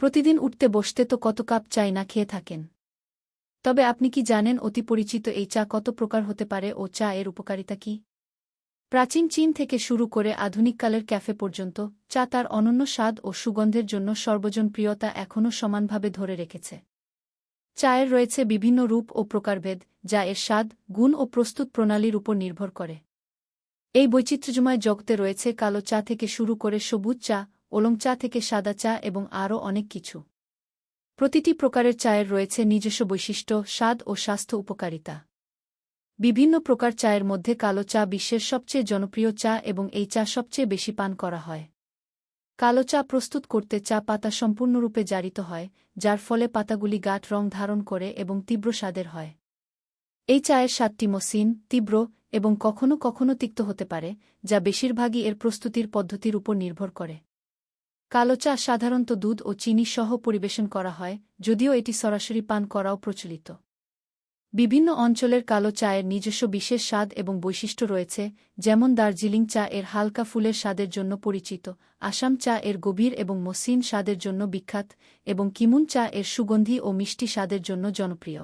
প্রতিদিন উঠতে বসতে তো কত কাপ চাই না খেয়ে থাকেন। তবে আপনি কি জানেন অতি পরিচিত এই চা কত প্রকার হতে পারে ও চা এর উপকারিতা কি? প্রাচীন চীন থেকে শুরু করে আধুনিককালের ক্যাফে পর্যন্ত চা তার অনন্য স্বাদ ও সুগন্ধের জন্য সর্বজনপ্রিয়তা এখনও সমানভাবে ধরে রেখেছে। চায়ের রয়েছে বিভিন্ন রূপ ও প্রকারভেদ, যা এর স্বাদ, গুণ ও প্রস্তুত প্রণালীর উপর নির্ভর করে। এই বৈচিত্র্যময় জগতে রয়েছে কালো চা থেকে শুরু করে সবুজ চা, ওলং চা থেকে সাদা চা এবং আরও অনেক কিছু। প্রতিটি প্রকারের চায়ের রয়েছে নিজস্ব বৈশিষ্ট্য, স্বাদ ও স্বাস্থ্য উপকারিতা। বিভিন্ন প্রকার চায়ের মধ্যে কালো চা বিশ্বের সবচেয়ে জনপ্রিয় চা এবং এই চা সবচেয়ে বেশি পান করা হয়। কালো চা প্রস্তুত করতে চা পাতা সম্পূর্ণরূপে জারিত হয়, যার ফলে পাতাগুলি গাঢ় রং ধারণ করে এবং তীব্র স্বাদের হয়। এই চায়ের স্বাদটি মসৃণ, তীব্র এবং কখনও কখনও তিক্ত হতে পারে, যা বেশিরভাগই এর প্রস্তুতির পদ্ধতির উপর নির্ভর করে। কালো চা সাধারণত দুধ ও চিনি সহ পরিবেশন করা হয়, যদিও এটি সরাসরি পান করাও প্রচলিত। বিভিন্ন অঞ্চলের কালো চায়ের নিজস্ব বিশেষ স্বাদ এবং বৈশিষ্ট্য রয়েছে, যেমন দার্জিলিং চা এর হালকা ফুলের স্বাদের জন্য পরিচিত, আসাম চা এর গভীর এবং মসৃণ স্বাদের জন্য বিখ্যাত, এবং কিমুন চা এর সুগন্ধি ও মিষ্টি স্বাদের জন্য জনপ্রিয়।